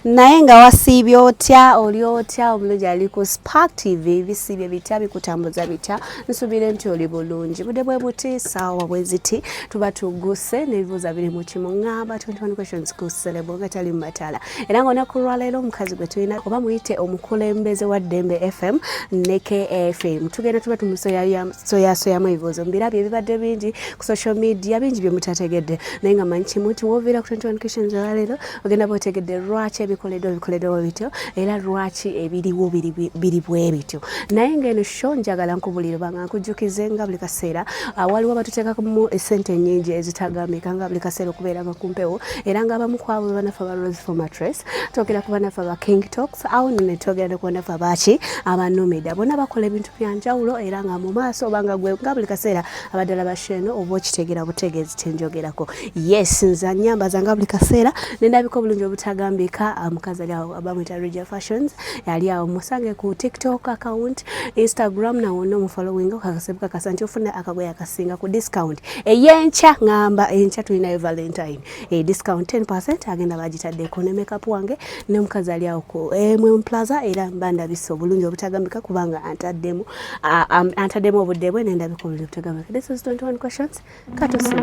naye nga wasiibye otya oli otya omulungi ali ku Spark TV bisiibye bitya bikutambuza bitya nsuubire nti oli bulungi budde bwe buti saawa bwe ziti tuba tuguse n'ebibuuza biri mu kimu ngamba 21 questions ku Celebo nga tali mu matala era nga olunaku lwa leero omukazi gwe tulina oba muyite omukulembeze wa Dembe FM ne KFM tugenda tuba tumusoyasoyamu ebibuuzo mbirabye ebibadde bingi ku social media bingi bye mutategedde naye nga manyi kimu nti woviira ku 21 questions olwa leero ogenda bwotegedde lwaki bikoleddwa bityo era lwaki ebiriwo biri bwe bityo naye ng'eno show njagala nkubulira banga nkujjukize nga buli kaseera waliwo batuteekamu essente nnyingi ezitagambika nga buli kaseera okubeera nga kumpewo era nga abamu ku abo banafe aba Rose for Mattress twogera ku banafe aba King Talks awo ne twogera ku banafe abaki aba Numida bonna bakola ebintu bya njawulo era nga mu maaso obanga gwe nga buli kaseera abaddala basheno oba okitegeera butegeezi kyenjogerako yes nza nyambaza nga buli kaseera nendabika obulungi obutagambika mukazi ali awo abamwita Regia Fashions yali awo musange ku TikTok account Instagram na wonna mu following okasebuka kasanti ofuna akagoya akasinga ku discount eyencha ngamba eyencha tulina Valentine discount 10% agenda bagitadde ko ne makeup wange ne mukazi ali awo ku Plaza era mbanda biso bulungi obutagambika kubanga antaddemu obudde bwe nenda bikobulungi obutagambika. This is 21 questions katusimu.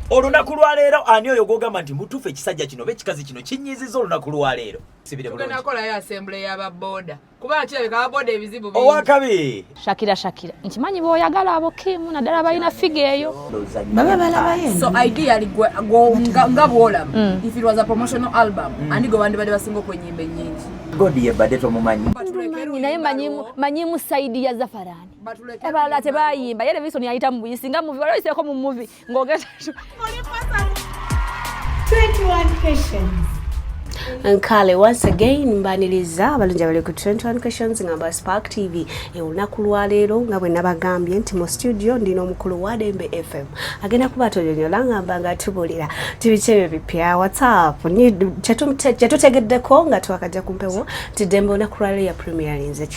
Olunaku lwa leero ani oyo gogamba nti mutuufu ekisajja kino oba ekikazi kino kinyiiziza olunaku lwa leero tugenda kolayo assembly y'ababoda kuba kirabika ababoda ebizibu bingi owakabi Shakira nkimanyi bw'oyagala abo Kimu naddala balina figa eyo baba balabayo so ideally nga bw'olaba if it was a promotional album ani gwe bandi badde basinga okwenyimba ennyingi godi yebadde tomumanyi naye manyimu saidi ya Zafarani abalala tebayimba yale Wilson yayita mu buyisi nga movie waliseeko mu movie ng'ogenda 21 questions. Nkale once again mbaniriza abalungi abali ku 21 questions ngamba Spark TV olunaku lwa leero nga bwe nabagambye nti mu studio ndina omukulu wa Dembe FM agenda kubatonyonyola ngamba nga tubulira tibikyebyo bipya WhatsApp kyetutegeddeko nga twakajja kumpewo ti Dembe olunaku lwa leero ya premierinze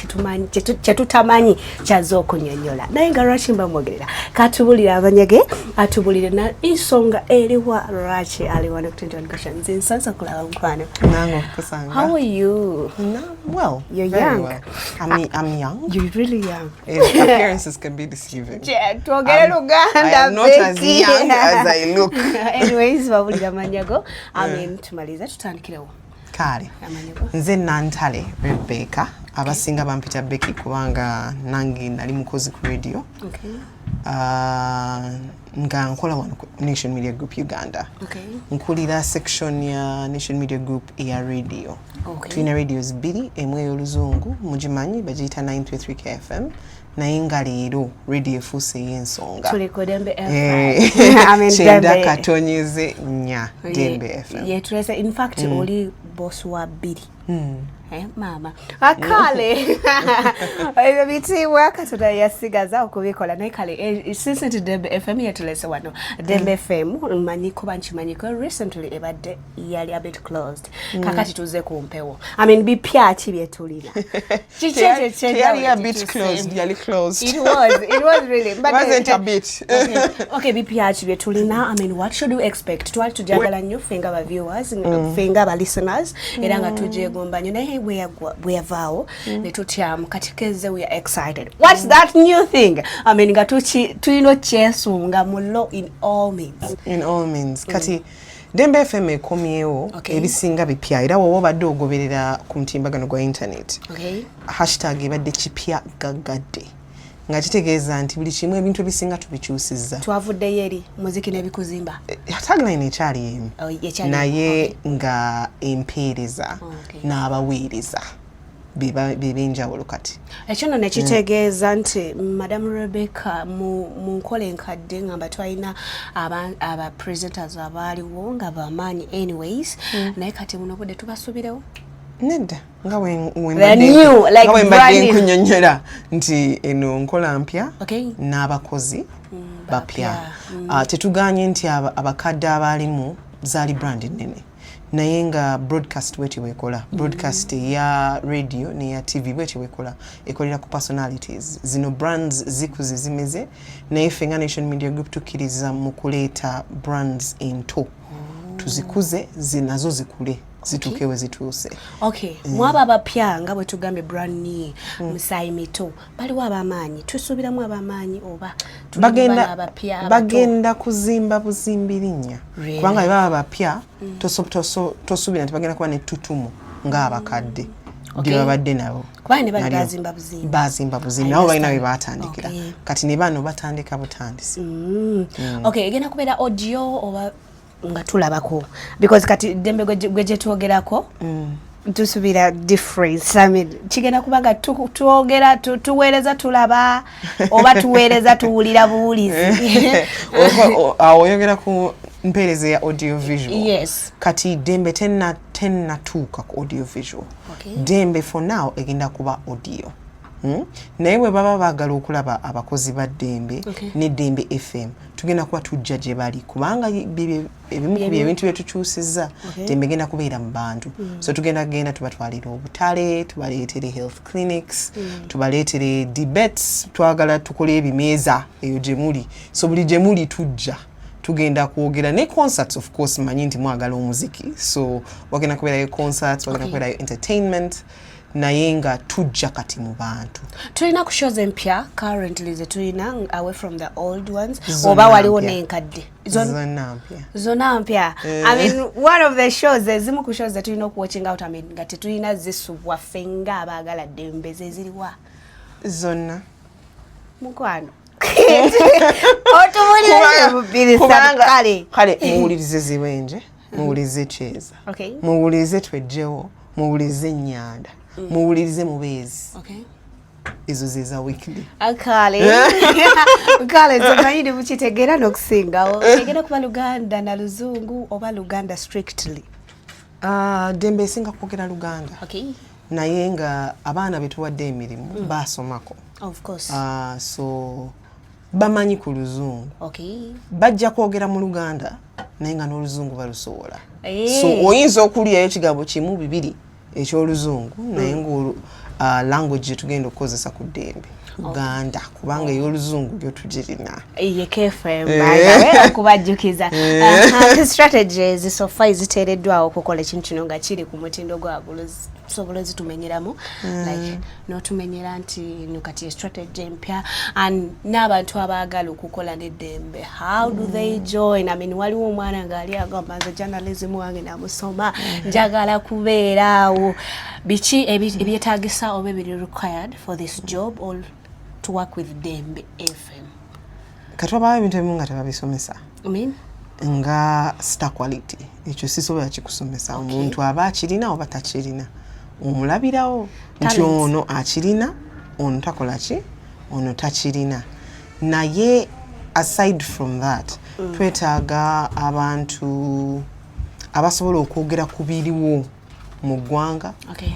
kyetutamanyi kyaza okunyonyola naye nga lwaki mbamwogerera katubulira abanyage atubulire na ensonga eriwa lwaki ali wano ku 21 questions nsansa kulaba mukwano. How are you? No, well, you're young. Well. I'm young. You're really young. Appearances can be deceiving. I am not as young as I look. Anyways, wabulira manyago. Tumaliza tutandikirewo. Kale. Nze Nantale Rebecca. Abasinga bampita Becky kubanga nangi nali mukozi ku radio. Okay. Nga nkola wano Nation Media Group Uganda. Okay. Nkulira section ya Nation Media Group ya radio. Okay. Twina radios biri emwe y'oluzungu mugimanyi bagiyita 923 KFM naye nga leero radio efuuse y'ensonga. Tuliko Dembe FM. Kyenda katonyeze nya Dembe FM. Yeah, tulese in fact oli boss wa biri. Mama akale ebyo bitibwa katoda yasigaza okubikola naye kale since nti Dembe FM yatulese wano Dembe FM manyi kuba nkimanyiko recently ebadde yali a bit closed kakati tuze ku mpewo bipya ki byetulina yali a bit closed yali closed it was really but wasn't a bit okay bipya ki byetulina what should we expect twali tujagala nnyo fenga ba viewers fenga ba listeners era nga tujegomba nnyo naye we have our little charm katikeze we are excited. What's that new thing? Nga tuino chesunga mulo in all means. Kati Dembe FM ekomyewo ebisinga bipya era wowe badde ogoberera ku mutimbagano gwa internet. Okay. Hashtag ebadde kipya gagadde. Nga kitegeeza nti buli kimu ebintu ebisinga tubikyusizza. Twavudde yeri muziki nebikuzimba. Tagline ekyali emu. Naye nga empeereza n'abaweereza bebenjawulo kati. Ekyo nno nekitegeeza nti Madam Rebecca mu nkola enkadde ngamba twalina aba presenters abaaliwo nga bamaanyi anyways naye kati muno budde tubasubirewo. Nedda nga wembadde nkunyonyola nti eno nkola mpya n'abakozi bapya. Tetuganye nti abakadde abalimu zaali brand nene naye nga broadcast bweti wekola broadcast ya radio ne ya TV bweti wekola ekolera ku personalities zino brands zikuze zimeze naye Fenga Nation Media Group tukiriza mu kuleeta brands into tuzikuze zinazo zikule zitukewe zituuse. Okay, mwaba abapya nga bwe tugambe brand new musayi mito baliwo abamanyi tusuubiramu abamanyi oba bagenda kuzimba buzimbirinya kubanga baba abapya tosuubira nti bagenda kuba ne tutumu ng'abakadde gye babadde nabo kubanga ne bazimba buzimbi nabo balina bye baatandikira kati ne bano batandika butandisi. Okay, egenda kubeera audio oba nga tulabako because kati Dembe gwe tuogerako tusubira difference. I mean kigenda kubanga tuogera tuweereza tulaba oba tuweereza tuwulira buwulizi oyogera ku mpeereza ya audio visual. Yes. Kati Dembe tenna tuuka ku audio visual. Okay. Dembe for now egenda kuba audio. Naye bwe baba baagala okulaba abakozi ba Dembe ne Dembe FM tugenda kuba tujja gye bali kubanga ebimu ku ebintu bye tukyusizza Dembe genda kubeera mu bantu so tugenda tubatwalira obutale tubaleetere health clinics tubaleetere debates twagala tukole ebimeeza eyo gye muli so buli gye muli tujja tugenda kwogera ne concerts of course manyi nti mwagala omuziki so wagenda kubeerayo concerts wagenda kubeerayo entertainment naye nga tujja kati mu bantu tulina ku shows empya currently ze tulina away from the old ones oba waliwo n'enkadde zonna mpya. I mean one of the shows ezimu ku shows ze tulina okuwatching out I mean nga tetulina zisubwa Fenga abaagala Dembe ze ziriwa zonna mukwano otubulira kale muwulirize ziwenje muwulirize Cheza muwulirize Twejjewo muwulirize Nnyanda muwulirize Mubeezi ezo zeza weekly kale zomanyini mukitegeera n'okusingawo egenda kuba Luganda na Luzungu oba Luganda strictly? Dembe esinga kwogera Luganda naye nga abaana betuwadde emirimu baasomako of course so bamanyi ku Luzungu bajja kwogera mu Luganda naye nga n'Oluzungu balusobola so oyinza okuliyayo ekigambo kimu bibiri eky'Oluzungu naye nga language tugenda okukozesa ku Dembe Luganda kubanga ey'Oluzungu byo tugirina ye KFM okubajjukiza strategies so far ziteereddwawo okukola ekintu kino nga kiri ku mutindo gwa sobola zitumenyeramu like n'otumenyera nti nukati strategy empya and n'abantu abaagala okukola ne Dembe how do they join? I mean waliwo omwana ng'ali agamba nze journalism wange namusoma njagala kubeeraawo biki ebyetaagisa oba ebiri required for this job or to work with Dembe FM? Katwaba ebintu ebimu nga tebabisomesa nga star quality ekyo sisobola kikusomesa omuntu aba akirina oba takirina omulabirawo nti ono akirina ono takola ki ono takirina naye aside from that twetaaga abantu abasobola okwogera ku biriwo mu ggwanga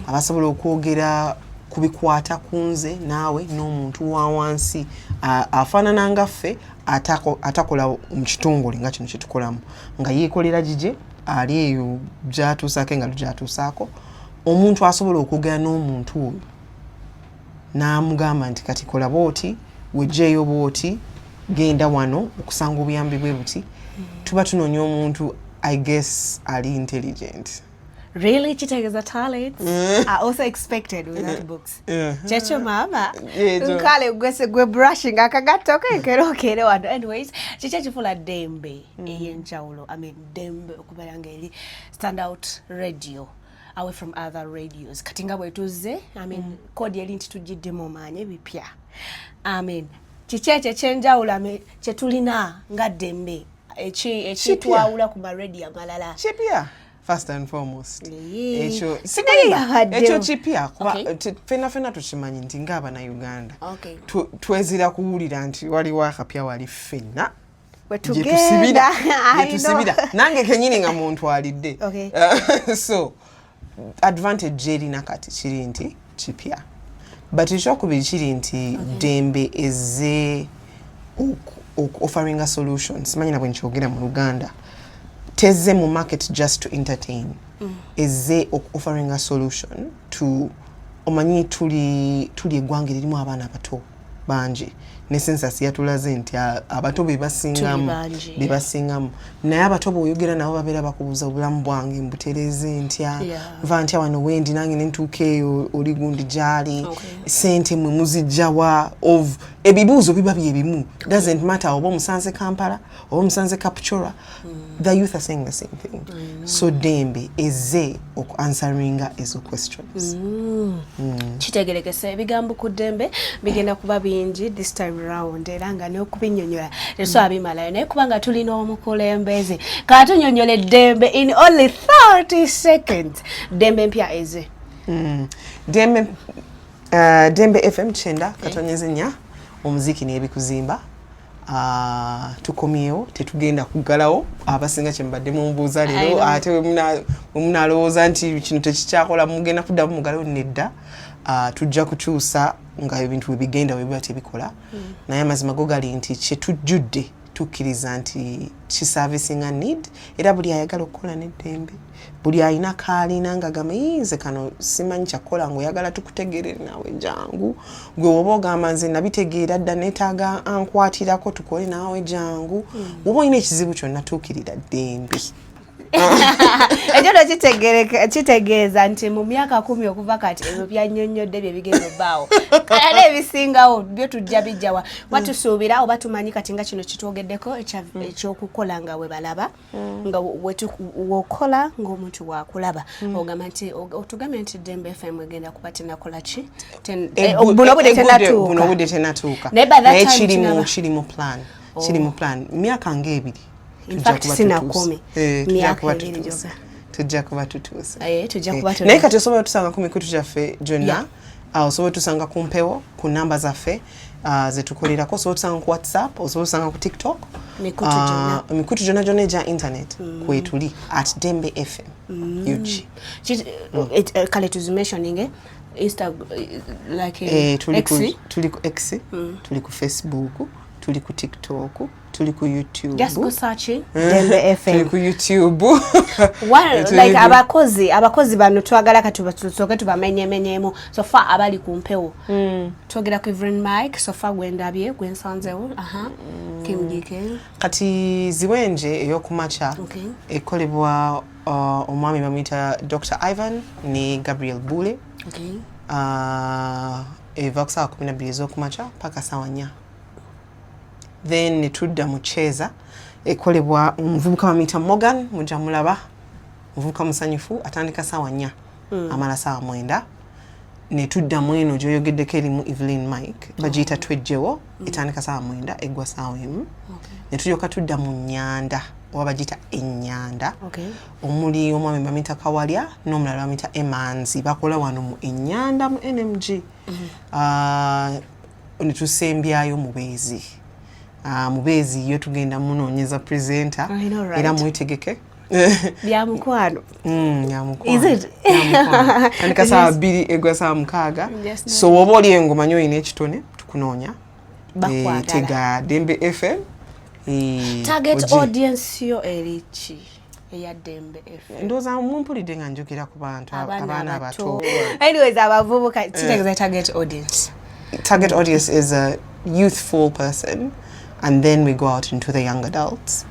abasobola okwogera kubikwata kunze naawe n'omuntu wa wansi afaanana ngaffe atakola mu kitongole nga kino kyetukolamu nga yeekolera gije ali eyo gyatuusaako engalo gyatuusaako omuntu asobola okwogera n'omuntu oyo n'amugamba nti kati kola bwoti wejjeeyo bwoti genda wano okusanga obuyambi bwe buti tuba tunoonya omuntu I guess ali intelligent. Really? Chitegeeza talents are also expected with that books. Checho mama. Nkale gwe brushing akagato kero wano. Anyways, chichechi fula Dembe eyenjawulo. I mean Dembe okubeera ngeri stand out radio away from other radios. Katinga bwetuze, I mean kodi eri nti tugiddemu maanye bipya. I mean chicheche chenjawulo chetulina nga Dembe twawula ku radio amalala. Chipya. First and foremost. Echo chipya kuba fena tukimanyi nti ngaba na Uganda. Twezira kuwulira nti waliwo akapya wali fena. Yetusibira. Nange kenyini nga muntu alidde. So advantage eri nakati kiri nti chipya. But ekyokubiri kiri nti Dembe eze offering a solution. Simanyi na bwe nkyogera mu Uganda. tezze mu market just to entertain. Ezze offering a solution to omanyi tuli eggwanga lirimu abaana abato bangi ne census yatulaze nti abato be basingamu naye abato bw'oyogera nabo babeera bakubuuza obulamu bwange mbutereeze ntya nva ntya wano wendi nange ne ntuuka eyo oli gundi gyali sente mwe muzijjawa of ebibuuzo biba bye bimu doesn't matter oba omusanze Kampala oba omusanze Kapchorwa the youth are saying the same thing so Dembe ezze answeringa ezo questions kitegerekese ebigambo ku Dembe bigenda kuba bingi this time round era nga n'okubinyonyola so abimalayo naye kubanga tulina omukulembeze katunyonyole Dembe in only 30 seconds Dembe mpya eze Dembe FM chenda katonyeze nya omuziki n'ebikuzimba tukomyewo tetugenda kuggalawo abasinga kyembadde mumbuuza leero ate wemunalowooza nti kino tekikyakola mugenda kuddamu mugalawo nedda tujja kukyusa nga ebintu webigenda webiba tebikola naye amazima go gali nti kyetujjudde tukkiriza nti kiservicinga need era buli ayagala okukola n'eddembe buli ayina kaalina nga gamayinze kano simanyi kyakola ng'oyagala tukutegeerere naawe jangu gwe woba ogamba nze nabitegeera dda neetaaga ankwatirako tukole naawe jangu woba olina ekizibu kyonna tuukirira Dembe ekyo kitegeeza nti mu myaka 10 okuva kati ebyo byannyonnyodde bye bigenda obbaawo kale ebisingawo byo tujja bijjawa watusuubira oba tumanyi kati nga kino kitwogeddeko ekyokukola nga we balaba nga wokola ng'omuntu wakulaba ogamba nti otugambye nti Dembe FM egenda kuba tenakola ki buno obudde tenatuuka naye kiri mu plan myaka ng'ebiri in fact sina 10 myaka ebiri gyokka tujja kuba tutuuse naye kati osobola tusanga ku mikutu gyaffe gyonna osobola tusanga ku mpewo ku namba zaffe zetukolerako osobola tusanga ku WhatsApp osobola tusanga ku TikTok emikutu gyonna egya internet kwetuli at Dembe FM UG kale tuzimentioning tuli ku X tuli ku Facebook tuli ku TikTok tuli ku YouTube just go searching Dembe FM tuli ku YouTube like abakozi bano twagala katusoke tubamenyemenyeemu sofa abali ku mpewo twogera ku Evelyn Mike sofa gwendabye gwensanzewo kimjike kati ziwenje eyokumacha ekolebwa omwami bamuyita Dr. Ivan ne Gabriel Bule eva kusawa 12 ez'okumacha paka sawa 4 then netudda mucheza ekolebwa omuvubuka bamuyita Morgan mujja mulaba omuvubuka musanyufu atandika sawa 4 amala sawa 9 netudda mweno gyoyogeddeko erimu Evelyn Mike bagiyita twejjewo etandika sawa 9 eggwa sawa 1 netulyoka tudda mu nnyanda oba bagiyita ennyanda omuli omwami bamuyita Kawalya n'omulala bamuyita Emanzi bakola wano mu ennyanda mu NMG netusembyayo Mubeezi Mubeezi yo tugenda munoonyeza presenter era mwetegeke bya mukwano is it andika sawa 2 egwa sawa 6 so woba oli engoma nyo ine ekitone tukunoonya tega Dembe FM target audience yo erichi eya Dembe FM ndoza mumpulidde nga njogera ku bantu abaana abato anyways abavubuka kitegeza target audience is a youthful person and then we go out into the young adults.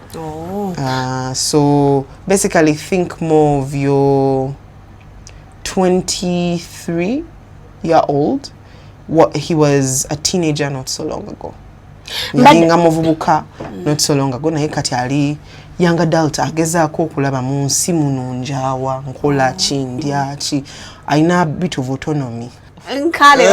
So basically think more of your 23-year-old. What he was a teenager not so long ago. Nga muvubuka not so long ago naye kati ali young adult agezaako okulaba mu nsi muno njawa nkola ki ndya ki ayina bit of autonomy. Nkale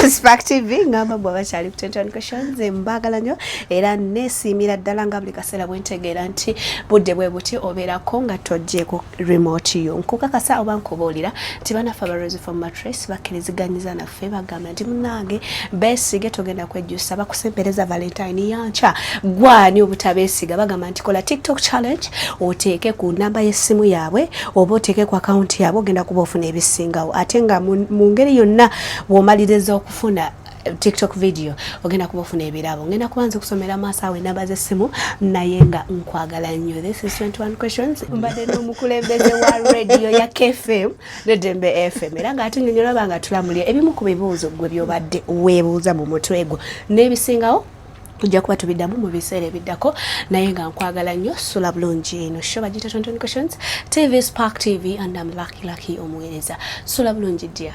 perspective ngamba bwa bachali kutentana questions mbagala nyo era nesimira ddala nga buli kaseera bwentegeera nti budde bwe buti obeerako nga tojjeko remote yo nkukakasa oba nkubuulira nti banafe abarozi from mattress bakkiriziganyiza naffe bagamba nti munange beesige togenda kwejjusa bakusempereza Valentine yancha gwani obutabeesiga bagamba nti kola TikTok challenge oteeke ku namba y'essimu yaabwe oba oteeke ku account yaabwe ogenda kuba ofuna ebisingawo ate nga mu ngeri yonna bw'omaliriza okufuna TikTok video ogenda kubafuna ebirabo ngenda kubanza kusomera maasawe namba z'essimu naye nga nkwagala nnyo. This is 21 questions mbadde n'omukulembeze wa radio ya KFM ne Dembe FM era ng'ate nnyonnyola banga tulamulira ebimu ku bibuuzo gwe byobadde weebuuza mu mutwe gwo n'ebisingawo tujja kuba tubiddamu mu biseera ebiddako naye nga nkwagala nnyo sula bulungi eno show bagita 21 questions TV Spark TV and I'm lucky omuweereza sula bulungi dia.